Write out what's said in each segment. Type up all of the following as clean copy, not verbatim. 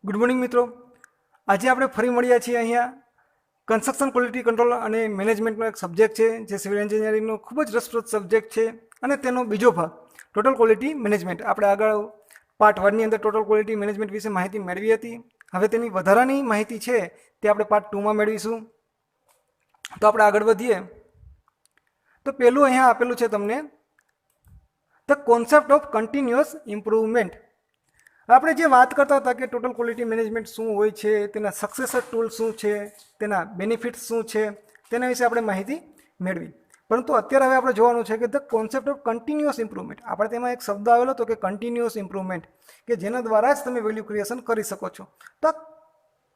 Good morning મિત્રો. આજે આપણે ફરી મળ્યા છીએ અહીંયા કન્સ્ટ્રક્શન ક્વોલિટી કંટ્રોલ અને મેનેજમેન્ટનો એક સબ્જેક્ટ છે જે સિવિલ એન્જિનિયરિંગનો ખૂબ જ રસપ્રદ સબ્જેક્ટ છે અને તેનો બીજો ભાગ ટોટલ ક્વોલિટી મેનેજમેન્ટ. આપણે આગળ પાર્ટ 1ની અંદર ટોટલ ક્વોલિટી મેનેજમેન્ટ વિશે માહિતી મેળવી હતી. હવે તેની વધારાની માહિતી છે તે આપણે પાર્ટ 2માં મેળવીશું. તો આપણે આગળ વધીએ તો પહેલું અહીંયા આપેલું છે તમને the concept of continuous improvement. આપણે જે વાત કરતા હતા કે ટોટલ ક્વોલિટી મેનેજમેન્ટ શું હોય છે, તેના સક્સેસર ટૂલ શું છે, તેના બેનિફિટ્સ શું છે, તેના વિશે આપણે માહિતી મેળવી. પરંતુ અત્યારે હવે આપણે જોવાનું છે કે the concept of continuous improvement. આપણે તેમાં એક શબ્દ આવેલો હતો કે કન્ટિન્યુઅસ ઇમ્પ્રુવમેન્ટ, કે જેના દ્વારા જ તમે વેલ્યુ ક્રિએશન કરી શકો છો. તો આ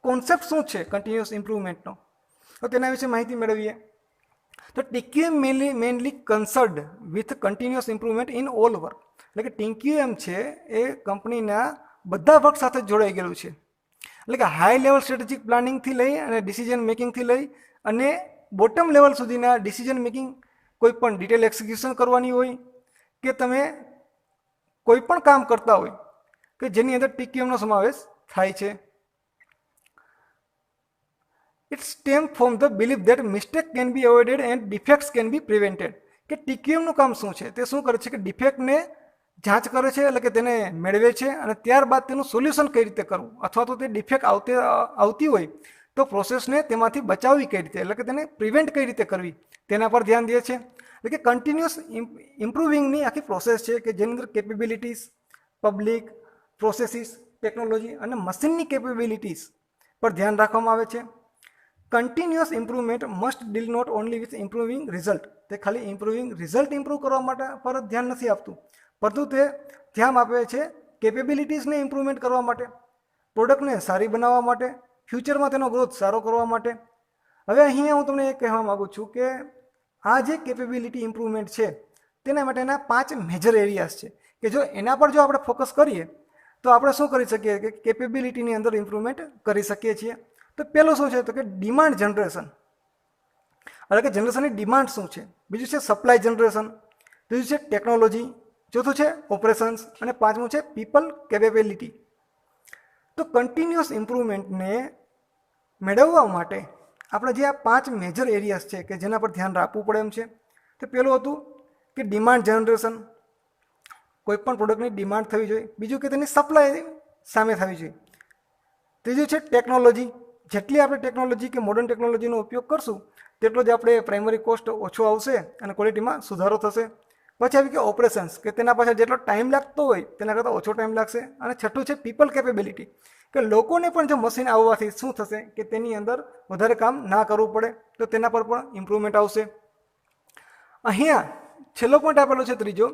કોન્સેપ્ટ શું છે કન્ટિન્યુઅસ ઇમ્પ્રુવમેન્ટનો, તો તેના વિશે માહિતી મેળવીએ. તો TQM mainly કન્સર્ન્ડ with continuous improvement in all work. એટલે કે TQM છે એ કંપનીના બધા વર્ક સાથે જોડાઈ ગયેલું છે. એટલે કે હાઈ લેવલ સ્ટ્રેટેજિક પ્લાનિંગથી લઈ અને ડિસિઝન મેકિંગથી લઈ અને બોટમ લેવલ સુધીના ડિસિઝન મેકિંગ, કોઈ પણ ડિટેલ એક્ઝિક્યુશન કરવાની હોય કે તમે કોઈ પણ કામ કરતા હોય કે જેની અંદર TQMનો સમાવેશ થાય છે. It stems from the belief that mistake can be avoided and defects can be prevented. કે TQMનું કામ શું છે, તે શું કરે છે કે ડિફેક્ટને જાંચ કરે છે, એટલે કે તેને મેળવે છે અને ત્યારબાદ તેનું સોલ્યુશન કઈ રીતે કરવું, અથવા તો તે ડિફેક્ટ આવતી હોય તો પ્રોસેસને તેમાંથી બચાવવી કઈ રીતે, એટલે કે તેને પ્રિવેન્ટ કઈ રીતે કરવી, તેના પર ધ્યાન દે છે. એટલે કે કન્ટિન્યુઅસ ઇમ્પ્રુવિંગની આખી પ્રોસેસ છે કે જેની અંદર કેપેબિલિટીઝ, પબ્લિક, પ્રોસેસીસ, ટેકનોલોજી અને મશીનની કેપેબિલિટીઝ પર ધ્યાન રાખવામાં આવે છે. Continuous improvement must deal not only with improving result. તે ખાલી ઇમ્પ્રુવિંગ રિઝલ્ટ ઇમ્પ્રૂવ કરવા માટે પર જ ધ્યાન નથી આપતું, પરંતુ તે ધ્યાન આપે છે કેપેબિલિટીઝને ઇમ્પ્રુવમેન્ટ કરવા માટે, પ્રોડક્ટને સારી બનાવવા માટે, ફ્યુચરમાં તેનો ગ્રોથ સારો કરવા માટે. હવે અહીંયા હું તમને એ કહેવા માગું છું કે આ જે કેપેબિલિટી ઇમ્પ્રુવમેન્ટ છે તેના માટેના 5 મેજર એરિયાઝ છે કે જો એના પર જો આપણે ફોકસ કરીએ તો આપણે શું કરી શકીએ કે કેપેબિલિટીની અંદર ઇમ્પ્રુવમેન્ટ કરી શકીએ છીએ. તો પહેલું શું છે તો કે ડિમાન્ડ જનરેશન, એટલે કે જનરેશનની ડિમાન્ડ શું છે. બીજું છે સપ્લાય જનરેશન, ત્રીજું છે ટેકનોલોજી, ચોથું છે ઓપરેશન્સ અને પાંચમું છે પીપલ કેપેબિલિટી. તો કન્ટિન્યુઅસ ઇમ્પ્રુવમેન્ટને મેળવવા માટે આપણે જે આ 5 મેજર એરિયાઝ છે કે જેના પર ધ્યાન રાખવું પડે એમ છે. તો પહેલું હતું કે ડિમાન્ડ જનરેશન, કોઈ પણ પ્રોડક્ટની ડિમાન્ડ થવી જોઈએ. બીજું કે તેની સપ્લાય સામે થવી જોઈએ. ત્રીજું છે ટેકનોલોજી, જેટલી આપણે ટેકનોલોજી કે મોડર્ન ટેકનોલોજીનો ઉપયોગ કરશું તેટલો જ આપણે પ્રાઇમરી કોસ્ટ ઓછો આવશે અને ક્વોલિટીમાં સુધારો થશે. પછી આવી કે ઓપરેશન્સ, કે તેના પાછળ જેટલો ટાઈમ લાગતો હોય તેના કરતાં ઓછો ટાઈમ લાગશે. અને છઠ્ઠું છે પીપલ કેપેબિલિટી, કે લોકોને પણ જો મશીન આવવાથી શું થશે કે તેની અંદર વધારે કામ ના કરવું પડે, તો તેના પર પણ ઇમ્પ્રુવમેન્ટ આવશે. અહીંયા છેલ્લો પોઈન્ટ આપેલો છે ત્રીજો,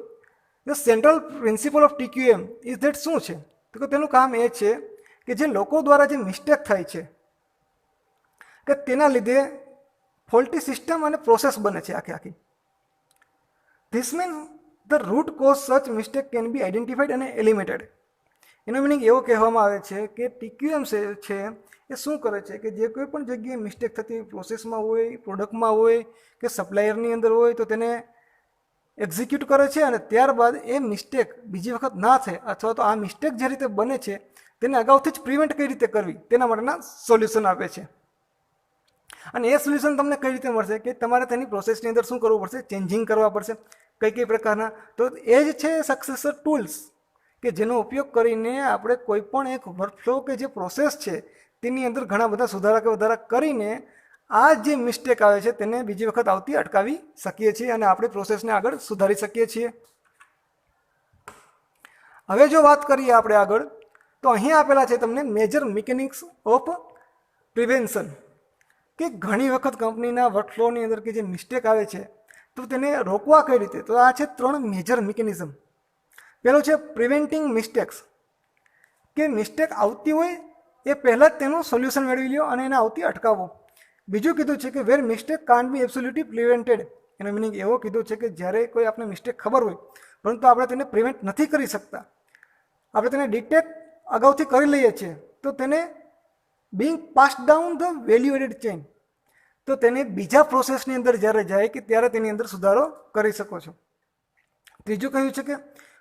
the central principal of TQM is that. શું છે તો કે તેનું કામ એ છે કે જે લોકો દ્વારા જે મિસ્ટેક થાય છે કે તેના લીધે ફોલ્ટી સિસ્ટમ અને પ્રોસેસ બને છે આખી. This means the root cause such mistake can be identified અને એલિમિનેટેડ. એનો મિનિંગ એવો કહેવામાં આવે છે કે TQM છે એ શું કરે છે કે જે કોઈ પણ જગ્યાએ મિસ્ટેક થતી હોય, પ્રોસેસમાં હોય, પ્રોડક્ટમાં હોય કે સપ્લાયરની અંદર હોય, તો તેને એક્ઝિક્યુટ કરે છે અને ત્યારબાદ એ મિસ્ટેક બીજી વખત ના થાય, અથવા તો આ મિસ્ટેક જે રીતે બને છે તેને અગાઉથી જ પ્રિવેન્ટ કઈ રીતે કરવી તેના માટેના સોલ્યુશન આપે છે. અને એ સોલ્યુશન તમને કઈ રીતે મળશે કે તમારે તેની પ્રોસેસની અંદર શું કરવું પડશે, ચેન્જિંગ કરવા પડશે કઈ કઈ પ્રકારના. તો એ જ છે સક્સેસર ટૂલ્સ, કે જેનો ઉપયોગ કરીને આપણે કોઈ પણ એક વર્કફ્લો કે જે પ્રોસેસ છે તેની અંદર ઘણા બધા સુધારા કે વધારા કરીને આ જે મિસ્ટેક આવે છે તેને બીજી વખત આવતી અટકાવી શકીએ છીએ અને આપણી પ્રોસેસને આગળ સુધારી શકીએ છીએ. હવે જો વાત કરીએ આપણે આગળ, તો અહીં આપેલા છે તમને મેજર મિકેનિક્સ ઓફ પ્રિવેન્શન, કે ઘણી વખત કંપનીના વર્કફ્લોની અંદર કે જે મિસ્ટેક આવે છે તો તેને રોકવા કઈ રીતે. તો આ છે 3 મેજર મિકેનિઝમ. પહેલું છે પ્રિવેન્ટિંગ મિસ્ટેક્સ, કે મિસ્ટેક આવતી હોય એ પહેલાં જ તેનું સોલ્યુશન મેળવી લ્યો અને એને આવતી અટકાવો. બીજું કીધું છે કે where mistake can't be absolutely prevented. એનો મિનિંગ એવો કીધું છે કે જ્યારે કોઈ આપણે મિસ્ટેક ખબર હોય પરંતુ આપણે તેને પ્રિવેન્ટ નથી કરી શકતા, આપણે તેને ડિટેક્ટ અગાઉથી કરી લઈએ છીએ, તો તેને being pass down the value added chain, તો તેને બીજા પ્રોસેસની અંદર જ્યારે જાય કે ત્યારે તેની અંદર સુધારો કરી શકો છો. ત્રીજું કહ્યું છે કે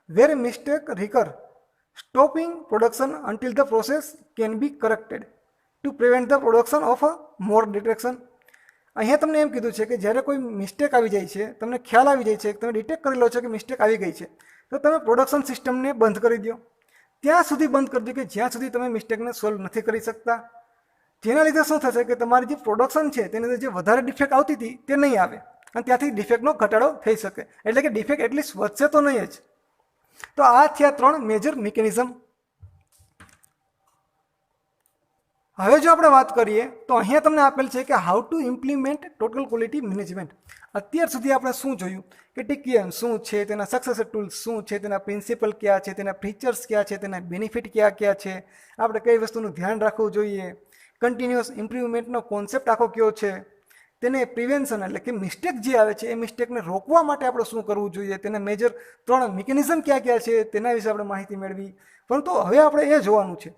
where mistake recur, stopping production until the process can be corrected to prevent the production of more detection. અહીંયા તમને એમ કીધું છે કે જ્યારે કોઈ મિસ્ટેક આવી જાય છે, તમને ખ્યાલ આવી જાય છે, તમે ડિટેક્ટ કરી લો છો કે મિસ્ટેક આવી ગઈ છે, તો તમે પ્રોડક્શન સિસ્ટમને બંધ કરી દો. ત્યાં સુધી બંધ કરી દો કે જ્યાં સુધી તમે મિસ્ટેકને સોલ્વ નથી કરી શકતા. જેના લીધે શું થશે કે તમારી જે પ્રોડક્શન છે તેની અંદર જે વધારે ડિફેક્ટ આવતી હતી તે નહીં આવે અને ત્યાંથી ડિફેક્ટનો ઘટાડો થઈ શકે. એટલે કે ડિફેક્ટ એટલીસ્ટ વધશે તો નહીં જ. તો આ થયા 3 મેજર મિકેનિઝમ. હવે જો આપણે વાત કરીએ તો અહીંયા તમને આપેલ છે કે how to implement total quality management. અત્યાર સુધી આપણે શું જોયું કે TQM શું છે, તેના સક્સેસર ટૂલ્સ શું છે, તેના પ્રિન્સિપલ કયા છે, તેના ફીચર્સ કયા છે, તેના બેનિફિટ કયા કયા છે, આપણે કઈ વસ્તુનું ધ્યાન રાખવું જોઈએ, કન્ટિન્યુઅસ ઇમ્પ્રુવમેન્ટનો કોન્સેપ્ટ આખો કયો છે, તેને પ્રિવેન્શન એટલે કે મિસ્ટેક જે આવે છે એ મિસ્ટેકને રોકવા માટે આપણે શું કરવું જોઈએ, તેના મેજર 3 મિકેનિઝમ કયા કયા છે તેના વિશે આપણે માહિતી મેળવી. પરંતુ હવે આપણે એ જોવાનું છે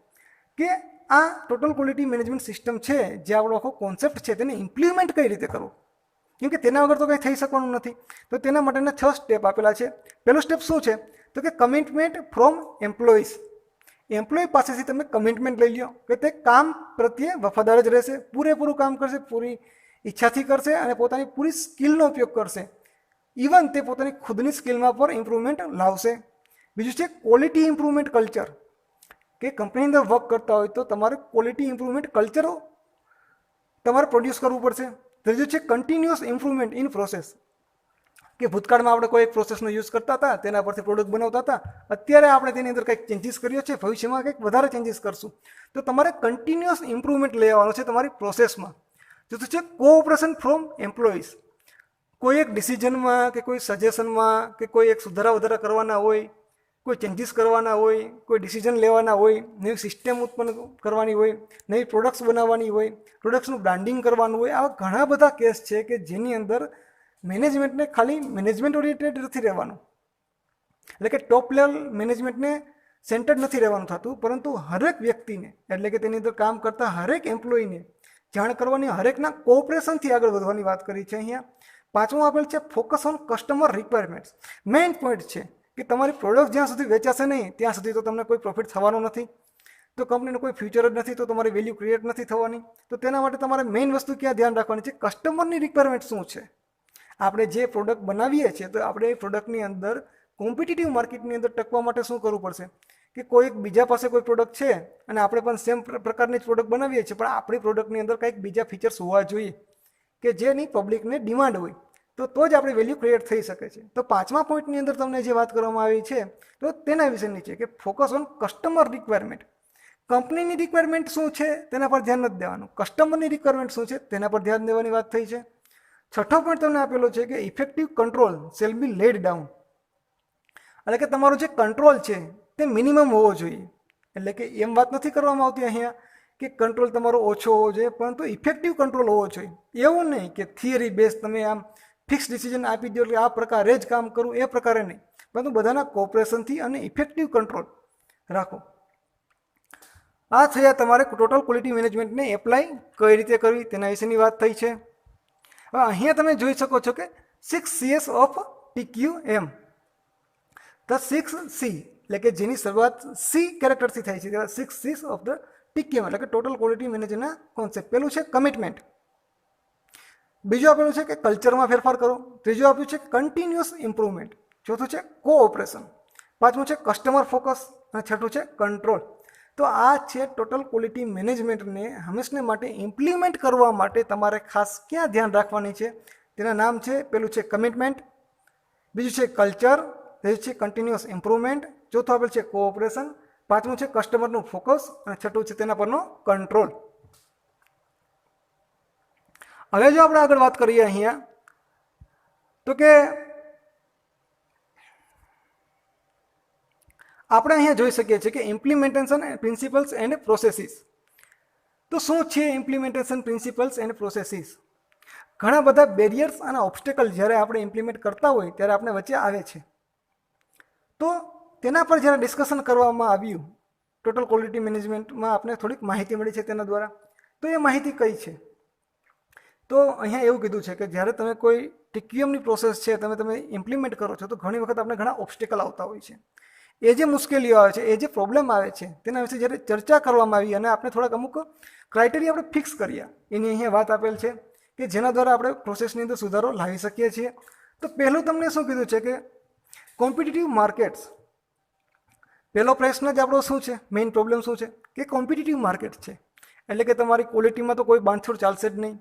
કે આ ટોટલ ક્વોલિટી મેનેજમેન્ટ સિસ્ટમ છે જે આપણો આખો કોન્સેપ્ટ છે તેને ઇમ્પ્લિમેન્ટ કઈ રીતે કરવો, કેમ કે તેના વગર તો કંઈ થઈ શકવાનું નથી. તો તેના માટેના 6 સ્ટેપ આપેલા છે. પહેલો સ્ટેપ શું છે તો કે કમિટમેન્ટ ફ્રોમ એમ્પ્લોઈઝ. એમ્પ્લોય પાસેથી તમે કમિટમેન્ટ લઈ લો કે તે કામ પ્રત્યે વફાદાર જ રહેશે, પૂરેપૂરું કામ કરશે, પૂરી ઈચ્છાથી કરશે અને પોતાની પૂરી સ્કિલનો ઉપયોગ કરશે. ઇવન તે પોતાની ખુદની સ્કિલમાં પર ઇમ્પ્રુવમેન્ટ લાવશે. બીજું છે ક્વોલિટી ઇમ્પ્રુવમેન્ટ કલ્ચર, કે કંપની અંદર વર્ક કરતા હોય તો તમારે ક્વોલિટી ઇમ્પ્રુવમેન્ટ કલ્ચર તમારે પ્રોડ્યુસ કરવું પડશે. ત્રીજું છે કન્ટિન્યુઅસ ઇમ્પ્રુવમેન્ટ ઇન પ્રોસેસ, કે ભૂતકાળમાં આપણે કોઈ એક પ્રોસેસનો યુઝ કરતા હતા, તેના પરથી પ્રોડક્ટ બનાવતા હતા, અત્યારે આપણે તેની અંદર કંઈક ચેન્જીસ કર્યો છે, ભવિષ્યમાં કંઈક વધારે ચેન્જીસ કરશું. તો તમારે કન્ટિન્યુઅસ ઇમ્પ્રુવમેન્ટ લઈ આવવાનો છે તમારી પ્રોસેસમાં. ચોથું છે કોઓપરેશન ફ્રોમ એમ્પ્લોઈઝ. કોઈ એક ડિસિઝનમાં કે કોઈ સજેશનમાં કે કોઈ એક સુધારા વધારા કરવાના હોય, કોઈ ચેન્જીસ કરવાના હોય, કોઈ ડિસિઝન લેવાના હોય, નવી સિસ્ટમ ઉત્પન્ન કરવાની હોય, નવી પ્રોડક્ટ્સ બનાવવાની હોય, પ્રોડક્ટ્સનું બ્રાન્ડિંગ કરવાનું હોય, આવા ઘણા બધા કેસ છે કે જેની અંદર મેનેજમેન્ટને ખાલી મેનેજમેન્ટ ઓરિએન્ટેડ નથી રહેવાનું, એટલે કે ટોપ લેવલ મેનેજમેન્ટને સેન્ટર્ડ નથી રહેવાનું થતું, પરંતુ હરેક વ્યક્તિને એટલે કે તેની અંદર કામ કરતા હરેક એમ્પ્લોયીને જાણ કરવાની, હરેકના કોઓપરેશનથી આગળ વધવાની વાત કરી છે. અહીંયા 5મું આપેલ છે focus on customer requirements. Main point છે કે તમારી પ્રોડક્ટ જ્યાં સુધી વેચાશે નહીં ત્યાં સુધી તો તમને કોઈ પ્રોફિટ થવાનો નથી, તો કંપનીનું કોઈ ફ્યુચર જ નથી, તો તમારી વેલ્યુ ક્રિએટ નથી થવાની. તો તેના માટે તમારે મેઇન વસ્તુ ક્યાં ધ્યાન રાખવાની છે, કસ્ટમરની રિક્વાયરમેન્ટ શું છે. આપણે જે પ્રોડક્ટ બનાવીએ છીએ તો આપણે એ પ્રોડક્ટની અંદર કોમ્પિટિટિવ માર્કેટની અંદર ટકવા માટે શું કરવું પડશે કે કોઈ બીજા પાસે કોઈ પ્રોડક્ટ છે અને આપણે પણ સેમ પ્રકારની જ પ્રોડક્ટ બનાવીએ છીએ, પણ આપણી પ્રોડક્ટની અંદર કંઈક બીજા ફીચર્સ હોવા જોઈએ કે જેની પબ્લિકને ડિમાન્ડ હોય, તો જ આપણી વેલ્યુ ક્રિએટ થઈ શકે છે. તો 5મા પોઈન્ટની અંદર તમને જે વાત કરવામાં આવી છે તો તેના વિશેની છે કે ફોકસ ઓન કસ્ટમર રિક્વાયરમેન્ટ. કંપનીની રિક્વાયરમેન્ટ શું છે તેના પર ધ્યાન નથી દેવાનું, કસ્ટમરની રિક્વાયરમેન્ટ શું છે તેના પર ધ્યાન દેવાની વાત થઈ છે. 6થો પોઈન્ટ તમને આપેલો છે કે effective control shall be lead down, એટલે કે તમારો જે કંટ્રોલ છે તે મિનિમમ હોવો જોઈએ. એટલે કે એમ વાત નથી કરવામાં આવતી અહીંયા કે કંટ્રોલ તમારો ઓછો હોવો જોઈએ, પરંતુ ઇફેક્ટિવ કંટ્રોલ હોવો જોઈએ. એવું નહીં કે થિયરી બેઝ તમે આમ ફિક્સ ડિસિઝન આપી દો એટલે આ પ્રકારે જ કામ કરવું, એ પ્રકારે નહીં, પરંતુ બધાના કોઓપરેશનથી અને ઇફેક્ટિવ કંટ્રોલ રાખો. આ થયા તમારે ટોટલ ક્વોલિટી મેનેજમેન્ટને એપ્લાય કઈ રીતે કરવી તેના વિશેની વાત થઈ છે. હવે અહીંયા તમે જોઈ શકો છો કે 6 Cs of TQM. The 6 C એટલે કે જેની શરૂઆત C કેરેક્ટરથી થાય છે, તેવા 6 Cs ઓફ ધ TQM એટલે કે ટોટલ ક્વોલિટી મેનેજરના કોન્સેપ્ટ. પહેલું છે કમિટમેન્ટ, બીજું આપેલું છે કે કલ્ચરમાં ફેરફાર કરો, ત્રીજું આપ્યું છે કન્ટિન્યુઅસ ઇમ્પ્રુવમેન્ટ, ચોથું છે કોઓપરેશન, 5મું છે કસ્ટમર ફોકસ અને 6થું છે કંટ્રોલ. તો આ છે ટોટલ ક્વોલિટી મેનેજમેન્ટને હંમેશને માટે ઇમ્પ્લિમેન્ટ કરવા માટે તમારે ખાસ ક્યાં ધ્યાન રાખવાની છે તેના નામ છે. પેલું છે કમિટમેન્ટ, બીજું છે કલ્ચર, ત્રીજું છે કન્ટિન્યુઅસ ઇમ્પ્રુવમેન્ટ, ચોથું આપેલ છે કોઓપરેશન, 5મું છે કસ્ટમરનું ફોકસ અને 6થું છે તેના પરનો કંટ્રોલ. હવે જો આપણે આગળ વાત કરીએ અહીંયા તો કે આપણે અહીંયા જોઈ શકીએ છીએ કે ઇમ્પ્લિમેન્ટેશન પ્રિન્સિપલ્સ એન્ડ પ્રોસેસીસ. તો શું છે ઇમ્પ્લિમેન્ટેશન પ્રિન્સિપલ્સ એન્ડ પ્રોસેસીસ? ઘણા બધા બેરિયર્સ અને ઓબ્સ્ટેકલ જ્યારે આપણે ઇમ્પ્લિમેન્ટ કરતા હોય ત્યારે આપણે વચ્ચે આવે છે. તો તેના પર જ્યારે ડિસ્કશન કરવામાં આવ્યું ટોટલ ક્વોલિટી મેનેજમેન્ટમાં આપણે થોડીક માહિતી મળી છે તેના દ્વારા. તો એ માહિતી કઈ છે? તો અહીંયા એવું કીધું છે કે જ્યારે તમે કોઈ TQMની પ્રોસેસ છે તમે ઇમ્પ્લિમેન્ટ કરો છો તો ઘણી વખત આપણે ઘણા ઓબ્સ્ટેકલ આવતા હોય છે. એ જે મુશ્કેલીઓ આવે છે, એ જે પ્રોબ્લેમ આવે છે, તેના વિશે જ્યારે ચર્ચા કરવામાં આવી અને આપણે થોડાક અમુક ક્રાઇટેરિયા આપણે ફિક્સ કર્યા, એની અહીંયા વાત આપેલ છે કે જેના દ્વારા આપણે પ્રોસેસની અંદર સુધારો લાવી શકીએ છીએ. તો પહેલું તમને શું કીધું છે કે કોમ્પિટિટિવ માર્કેટ્સ. પહેલો પ્રશ્ન જ આપણો શું છે, મેઇન પ્રોબ્લેમ શું છે કે કોમ્પિટિટિવ માર્કેટ છે, એટલે કે તમારી ક્વોલિટીમાં તો કોઈ બાંધછોડ ચાલશે જ નહીં,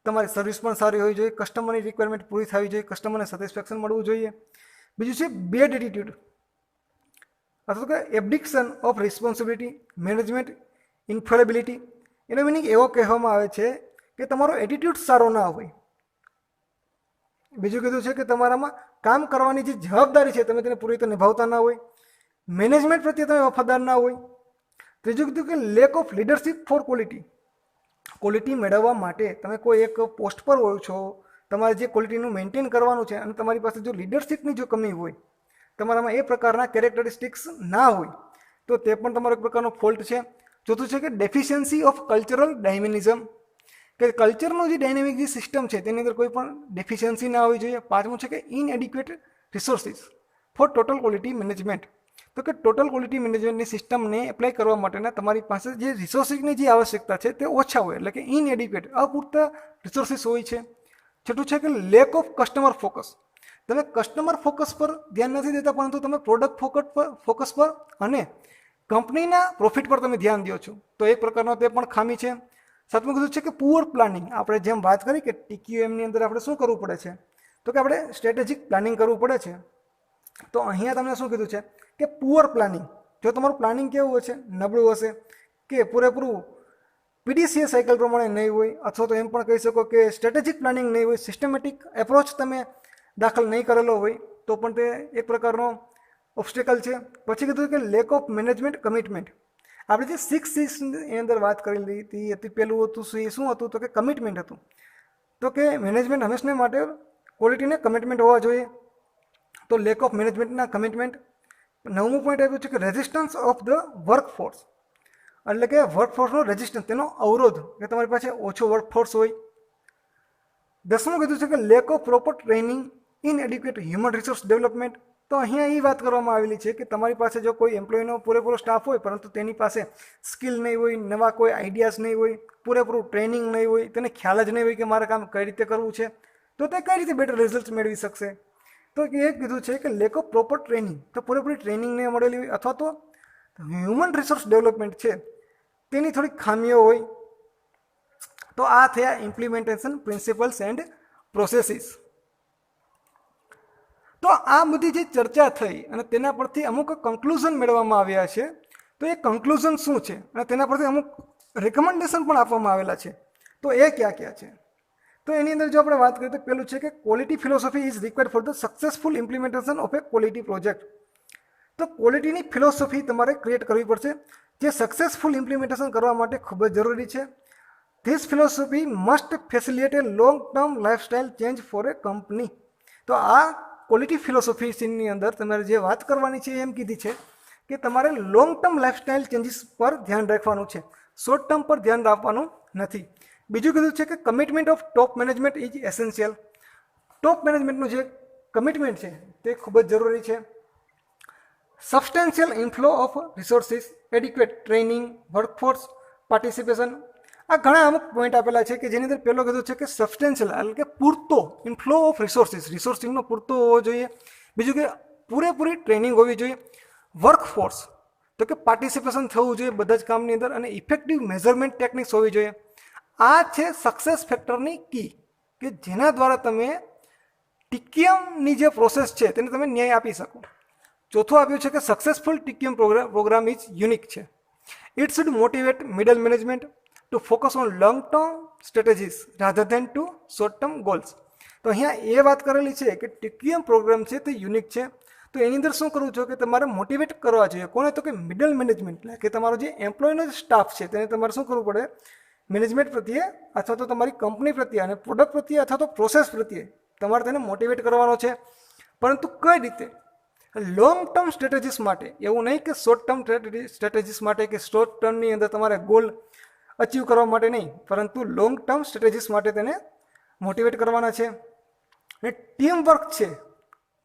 તમારી સર્વિસ પણ સારી હોવી જોઈએ, કસ્ટમરની રિક્વાયરમેન્ટ પૂરી થવી જોઈએ, કસ્ટમરને સેટિસ્ફેક્શન મળવું જોઈએ. બીજું છે બેડ એટીટ્યુડ અથવા કે એબ્ડિક્શન ઓફ રિસ્પોન્સિબિલિટી, મેનેજમેન્ટ ઇન્ફેલેબિલિટી. એનો મિનિંગ એવો કહેવામાં આવે છે કે તમારો એટીટ્યુડ સારો ના હોય. બીજું કીધું છે કે તમારામાં કામ કરવાની જે જવાબદારી છે તમે તેને પૂરી રીતે નિભાવતા ના હોય, મેનેજમેન્ટ પ્રત્યે તમે વફાદાર ના હોય. ત્રીજું કીધું કે lack of leadership for quality. Quality મેળવવા માટે તમે કોઈ એક પોસ્ટ પર હોય છો, તમારે જે ક્વોલિટીનું મેન્ટેન કરવાનું છે અને તમારી પાસે જો લીડરશિપની જો કમી હોય, તમારામાં એ પ્રકારના કેરેક્ટરિસ્ટિક્સ ના હોય, તો તે પણ તમારો એક પ્રકારનો ફોલ્ટ છે. ચોથું છે કે ડેફિશિયન્સી ઓફ કલ્ચરલ ડાયનેમિઝમ, કે કલ્ચરનું જે ડાયનેમિક જે સિસ્ટમ છે તેની અંદર કોઈ પણ ડેફિશિયન્સી ના હોવી જોઈએ. પાંચમું છે કે inadequate resources for total quality management. તો કે ટોટલ ક્વોલિટી મેનેજમેન્ટની સિસ્ટમને એપ્લાય કરવા માટેના તમારી પાસે જે રિસોર્સિસની જે આવશ્યકતા છે તે ઓછા હોય, એટલે કે ઇનએડિક્વેટ, અપૂરતા રિસોર્સિસ હોય છે. છઠ્ઠું છે કે લેક ઓફ કસ્ટમર ફોકસ. તમે કસ્ટમર ફોકસ પર ધ્યાન નથી દેતા, પરંતુ તમે પ્રોડક્ટ ફોકસ પર અને કંપનીના પ્રોફિટ પર તમે ધ્યાન દો છો, તો એક પ્રકારનો તે પણ ખામી છે. સાતમું કીધું છે કે પુઅર પ્લાનિંગ. આપણે જેમ વાત કરી કે TQMની અંદર આપણે શું કરવું પડે છે, તો કે આપણે સ્ટ્રેટેજિક પ્લાનિંગ કરવું પડે છે. તો અહીંયા તમને શું કીધું છે કે પુઅર પ્લાનિંગ. જો તમારું પ્લાનિંગ કેવું હશે, નબળું હશે, કે પૂરેપૂરું PDCA સાયકલ પ્રમાણે નહીં હોય, અથવા તો એમ પણ કહી શકો કે સ્ટ્રેટેજિક પ્લાનિંગ નહીં હોય, સિસ્ટમેટિક એપ્રોચ તમે દાખલ નહીં કરેલો હોય, તો પણ તે એક પ્રકારનો ઓબ્સ્ટેકલ છે. પછી કીધું કે લેક ઓફ મેનેજમેન્ટ કમિટમેન્ટ. આપણે જે 6 Cની અંદર વાત કરેલી હતી, પહેલું હતું શું હતું, તો કે કમિટમેન્ટ હતું. તો કે મેનેજમેન્ટ હંમેશા માટે ક્વોલિટીને કમિટમેન્ટ હોવા જોઈએ, તો લેક ઓફ મેનેજમેન્ટના કમિટમેન્ટ. 9મું પોઈન્ટ આપ્યું છે કે રેઝિસ્ટન્સ ઓફ ધ વર્કફોર્સ, એટલે કે વર્કફોર્સનો રેઝિસ્ટન્સ, તેનો અવરોધ, કે તમારી પાસે ઓછો વર્કફોર્સ હોય. 10મું કીધું છે કે lack of proper training, inadequate human resource development. તો અહીંયા એ વાત કરવામાં આવેલી છે કે તમારી પાસે જો કોઈ એમ્પ્લોયનો પૂરેપૂરો સ્ટાફ હોય, પરંતુ તેની પાસે સ્કિલ નહીં હોય, નવા કોઈ આઈડિયાઝ નહીં હોય, પૂરેપૂરું ટ્રેનિંગ નહીં હોય, તેને ખ્યાલ જ નહીં હોય કે મારે કામ કઈ રીતે કરવું છે, તો તે કઈ રીતે બેટર રિઝલ્ટ મેળવી શકશે. તો એ કીધું છે કે લેક ઓફ પ્રોપર ટ્રેનિંગ, તો પૂરેપૂરી ટ્રેનિંગ નહીં મળેલી હોય, અથવા તો હ્યુમન રિસોર્સ ડેવલપમેન્ટ છે તેની થોડીક ખામીઓ હોય. તો આ થયા ઇમ્પ્લિમેન્ટેશન પ્રિન્સિપલ્સ એન્ડ પ્રોસેસીસ. તો આ બધી જે ચર્ચા થઈ અને તેના પરથી અમુક કન્ક્લુઝન મેળવવામાં આવ્યા છે. તો એ કન્ક્લુઝન શું છે અને તેના પરથી અમુક રેકમેન્ડેશન પણ આપવામાં આવેલા છે. તો એ ક્યાં ક્યાં છે, તો એની અંદર જો આપણે વાત કરીએ તો પેલું છે કે quality philosophy is required for the successful implementation of A quality project. તો ક્વોલિટીની ફિલોસોફી તમારે ક્રિએટ કરવી પડશે, જે સક્સેસફુલ ઇમ્પ્લિમેન્ટેશન કરવા માટે ખૂબ જ જરૂરી છે. This philosophy must facilitate a long term lifestyle change for a company. તો આ ક્વોલિટી ફિલોસોફીની અંદર તમારે જે વાત કરવાની છે એમ કીધી છે કે તમારે લોંગ ટર્મ લાઇફસ્ટાઇલ ચેન્જીસ પર ધ્યાન રાખવાનું છે, શોર્ટ ટર્મ પર ધ્યાન રાખવાનું નથી. બીજું કીધું છે કે commitment of top management is essential. Top મેનેજમેન્ટનું જે કમિટમેન્ટ છે તે ખૂબ જ જરૂરી છે. Substantial inflow of resources, adequate training, workforce participation. આ ઘણા અમુક પોઈન્ટ આપેલા છે કે જેની અંદર પહેલો કીધું છે કે સબસ્ટેન્શિયલ, એટલે કે પૂરતો ઇન્ફ્લો ઓફ રિસોર્સિસનો પૂરતો હોવો જોઈએ. બીજું કે પૂરેપૂરી ટ્રેનિંગ હોવી જોઈએ. વર્કફોર્સ, તો કે પાર્ટિસિપેશન થવું જોઈએ બધા જ કામની અંદર, અને ઇફેક્ટિવ મેઝરમેન્ટ ટેકનિક્સ હોવી જોઈએ. આ છે સક્સેસ ફેક્ટરની કી, કે જેના દ્વારા તમે TQMની જે પ્રોસેસ છે તેને તમે ન્યાય આપી શકો. ચોથું આપ્યું છે કે successful TQM program is unique છે. It should motivate middle management to focus on long term strategies rather than to short term goals. તો અહીંયા એ વાત કરેલી છે કે TQM પ્રોગ્રામ છે તે યુનિક છે. તો એની અંદર શું કરવું છે કે તમારે મોટિવેટ કરવા જોઈએ. કોને? તો કે મિડલ મેનેજમેન્ટ, એટલે કે તમારો જે એમ્પ્લોયનો જે સ્ટાફ છે તેને તમારે શું કરવું પડે, મેનેજમેન્ટ પ્રત્યે અથવા તો તમારી કંપની પ્રત્યે અને પ્રોડક્ટ પ્રત્યે અથવા તો પ્રોસેસ પ્રત્યે તમારે તેને મોટિવેટ કરવાનો છે. પરંતુ કઈ રીતે? લોંગ ટર્મ સ્ટ્રેટેજીસ માટે, એવું નહીં કે શોર્ટ ટર્મ સ્ટ્રેટેજીસ માટે, કે શોર્ટ ટર્મની અંદર તમારે ગોલ અચીવ કરવા માટે નહીં, પરંતુ લોંગ ટર્મ સ્ટ્રેટેજીસ માટે તેને મોટિવેટ કરવાના છે. અને ટીમ વર્ક છે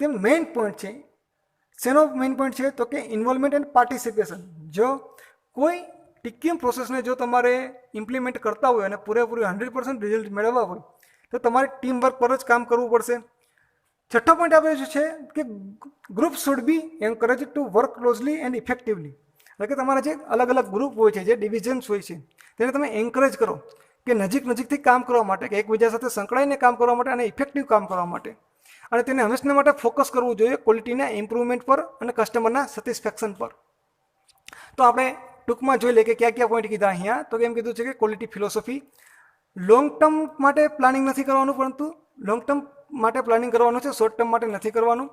તે મેઇન પોઈન્ટ છે. શેનો મેઇન પોઈન્ટ છે તો કે ઇન્વોલ્વમેન્ટ એન્ડ પાર્ટિસિપેશન. જો કોઈ ટીક્યુએમ પ્રોસેસને જો તમારે ઇમ્પ્લિમેન્ટ કરતા હોય અને પૂરેપૂરી 100% રિઝલ્ટ મેળવવા હોય તો તમારે ટીમ વર્ક પર જ કામ કરવું પડશે. છઠ્ઠો પોઈન્ટ આપ્યો છે કે group should be encourage to work closely and effectively. એટલે કે તમારા જે અલગ અલગ ગ્રુપ હોય છે, જે ડિવિઝન્સ હોય છે, તેને તમે એન્કરેજ કરો કે નજીકથી કામ કરવા માટે, કે એકબીજા સાથે સંકળાઈને કામ કરવા માટે અને ઇફેક્ટિવ કામ કરવા માટે. અને તેને હંમેશા માટે ફોકસ કરવું જોઈએ ક્વોલિટીના ઇમ્પ્રુવમેન્ટ પર અને કસ્ટમરના સેટિસ્ફેક્શન પર. તો આપણે ટૂંકમાં જોઈ લઈએ કે કયા કયા પોઈન્ટ કીધા અહીંયા. તો એમ કીધું છે કે ક્વોલિટી ફિલોસોફી લોંગ ટર્મ માટે પ્લાનિંગ નથી કરવાનું, પરંતુ લોંગ ટર્મ માટે પ્લાનિંગ કરવાનું છે, શોર્ટ ટર્મ માટે નથી કરવાનું.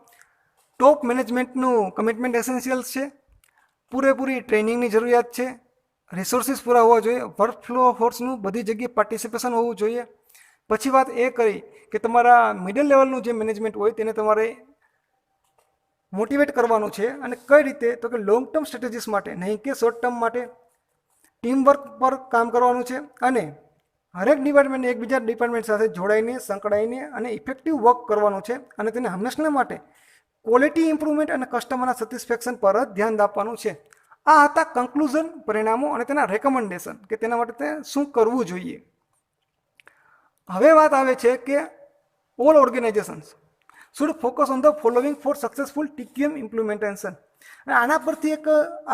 ટોપ મેનેજમેન્ટનું કમિટમેન્ટ એસેન્શિયલ છે. પૂરેપૂરી ટ્રેનિંગની જરૂરિયાત છે. રિસોર્સિસ પૂરા હોવા જોઈએ. વર્કફ્લો ફોર્સનું બધી જગ્યાએ પાર્ટિસિપેશન હોવું જોઈએ. પછી વાત એ કરી કે તમારા મિડલ લેવલનું જે મેનેજમેન્ટ હોય તેને તમારે મોટિવેટ કરવાનું છે. અને કઈ રીતે તો કે લોંગ ટર્મ સ્ટ્રેટેજીસ માટે, નહીં કે શોર્ટ ટર્મ માટે. ટીમવર્ક પર કામ કરવાનું છે અને હરેક ડિપાર્ટમેન્ટ એકબીજા ડિપાર્ટમેન્ટ સાથે જોડાઈને, સંકળાઈને અને ઇફેક્ટિવ વર્ક કરવાનું છે. અને તેને હંમેશા માટે ક્વોલિટી ઇમ્પ્રુવમેન્ટ અને કસ્ટમરના સેટિસ્ફેક્શન પર જ ધ્યાન આપવાનું છે. આ હતા કન્ક્લુઝન, પરિણામો અને તેના રેકમેન્ડેશન, કે તેના માટે તે શું કરવું જોઈએ. હવે વાત આવે છે કે all organisations should focus on the following for successful TQM implementation. અને આના પરથી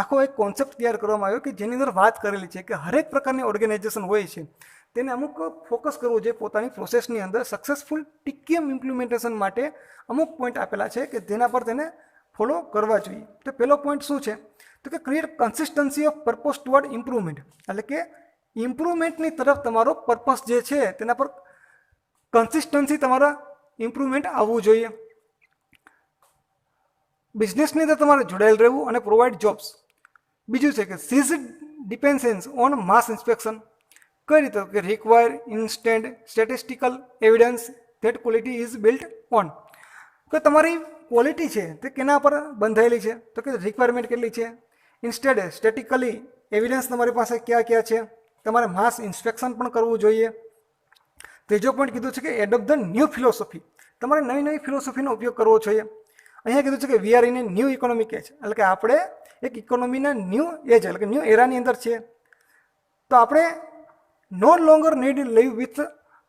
આખો એક કોન્સેપ્ટ તૈયાર કરવામાં આવ્યો કે જેની અંદર વાત કરેલી છે કે હરેક પ્રકારની ઓર્ગેનાઇઝેશન હોય છે તેને અમુક ફોકસ કરવું જોઈએ પોતાની પ્રોસેસની અંદર. સક્સેસફુલ ટીક્યુએમ ઇમ્પ્લિમેન્ટેશન માટે અમુક પોઈન્ટ આપેલા છે કે જેના પર તેને ફોલો કરવા જોઈએ. તો પહેલો પોઈન્ટ શું છે તો કે create consistency of purpose toward improvement. એટલે કે ઇમ્પ્રુવમેન્ટની તરફ તમારો પર્પસ જે છે તેના પર કન્સિસ્ટન્સી તમારા ઇમ્પ્રુવમેન્ટ આવવું જોઈએ. બિઝનેસની અંદર તમારે જોડાયેલ રહેવું અને પ્રોવાઈડ જોબ્સ. બીજું છે કે cease dependence on mass inspection. કઈ રીતે કે require instant statistical evidence that quality is built on. કે તમારી ક્વોલિટી છે તે કેના પર બંધાયેલી છે તો કે રિક્વાયરમેન્ટ કેટલી છે, ઇન્સ્ટેડ સ્ટેટિકલી એવિડન્સ તમારી પાસે કયા કયા છે. તમારે માસ ઇન્સ્પેક્શન પણ કરવું જોઈએ. ત્રીજો પોઈન્ટ કીધું છે કે એડોપ્ટ ધ ન્યૂ ફિલોસોફી. તમારે નવી નવી ફિલોસોફીનો ઉપયોગ કરવો જોઈએ. અહીંયા કીધું છે કે we are in a new economic age. એટલે કે આપણે એક ઇકોનોમીના ન્યૂ એજ એટલે કે ન્યૂ એરાની અંદર છીએ. તો આપણે no longer need live with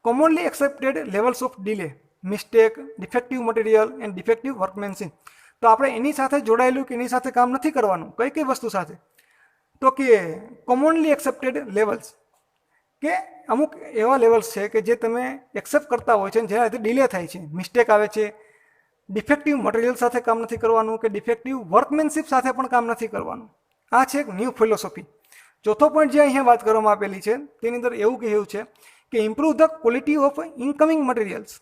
commonly accepted levels of delay, mistake, defective material and defective workmanship. તો આપણે એની સાથે જોડાયેલું કે એની સાથે કામ નથી કરવાનું. કઈ કઈ વસ્તુ સાથે તો કે કોમનલી એક્સેપ્ટેડ લેવલ્સ, કે અમુક એવા લેવલ્સ છે કે જે તમે એક્સેપ્ટ કરતા હોય છે જેના લીધે ડિલે થાય છે, મિસ્ટેક આવે છે. ડિફેક્ટિવ મટીરિયલ સાથે કામ નથી કરવાનું કે ડિફેક્ટિવ વર્કમેનશીપ સાથે પણ કામ નથી કરવાનું. આ છે એક ન્યૂ ફિલોસોફી. ચોથો પોઈન્ટ જે અહીંયા વાત કરવામાં આપેલી છે તેની અંદર એવું કહેવું છે કે improve the quality of incoming materials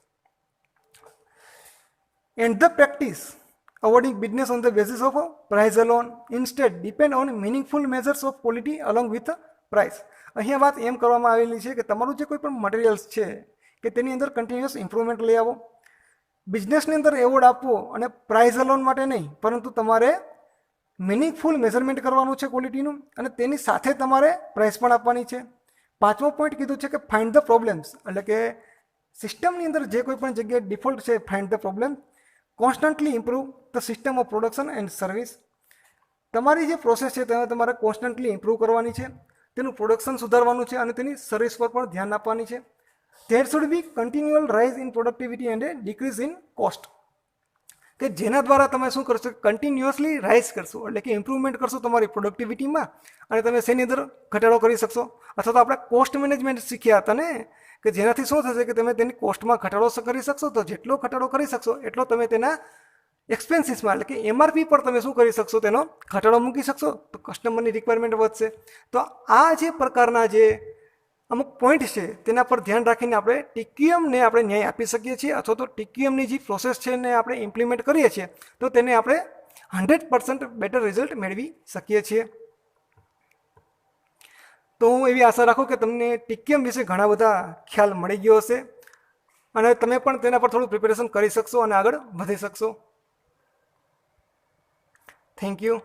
and the practice avoiding business on the basis of price alone, instead depend on meaningful measures of quality along with price. અહીંયા વાત એમ કરવામાં આવેલી છે કે તમારું જે કોઈ પણ મટીરિયલ્સ છે કે તેની અંદર કન્ટિન્યુઅસ ઇમ્પ્રુવમેન્ટ લઈ આવો. બિઝનેસની અંદર એવોર્ડ આપવો અને પ્રાઇઝ અલોન માટે નહીં, પરંતુ તમારે મિનિંગફુલ મેઝરમેન્ટ કરવાનું છે ક્વોલિટીનું અને તેની સાથે તમારે પ્રાઇસ પણ આપવાની છે. પાંચમો પોઈન્ટ કીધું છે કે ફાઇન્ડ ધ પ્રોબ્લેમ્સ. એટલે કે સિસ્ટમની અંદર જે કોઈ પણ જગ્યાએ ડિફોલ્ટ છે, find the problem. Constantly improve the system of production and service. તમારી જે પ્રોસેસ છે તેને તમારે કોન્સ્ટન્ટલી ઇમ્પ્રૂવ કરવાની છે, તેનું પ્રોડક્શન સુધારવાનું છે અને તેની સર્વિસ પર પણ ધ્યાન આપવાની છે. There should be કન્ટિન્યુઅલ rise in productivity and decrease in cost. કે જેના દ્વારા તમે શું કરશો, કન્ટિન્યુઅસલી રાઇઝ કરશો એટલે કે ઇમ્પ્રુવમેન્ટ કરશો તમારી પ્રોડક્ટિવિટીમાં અને તમે શેની અંદર ઘટાડો કરી શકશો. અથવા તો આપણે કોસ્ટ મેનેજમેન્ટ શીખ્યા હતા ને કે જેનાથી શું થશે કે તમે તેની કોસ્ટમાં ઘટાડો કરી શકશો. તો જેટલો ઘટાડો કરી શકશો એટલો તમે તેના એક્સપેન્સીસમાં એટલે કે એમઆરપી પર તમે શું કરી શકશો, તેનો ઘટાડો મૂકી શકશો. તો કસ્ટમરની રિક્વાયરમેન્ટ વધશે. તો આ જે પ્રકારના જે અમુક પોઈન્ટ છે તેના પર ધ્યાન રાખીને આપણે ટીક્યુએમને આપણે ન્યાય આપી શકીએ છીએ. અથવા તો ટીક્યુએમની જે પ્રોસેસ છે એને આપણે ઇમ્પ્લિમેન્ટ કરીએ છીએ તો તેને આપણે 100% બેટર રિઝલ્ટ મેળવી શકીએ છીએ. તો હું એવી આશા રાખું કે તમને ટીક્યુએમ વિશે ઘણા બધા ખ્યાલ મળી ગયો હશે અને તમે પણ તેના પર થોડું પ્રિપેરેશન કરી શકશો અને આગળ વધી શકશો. Thank you.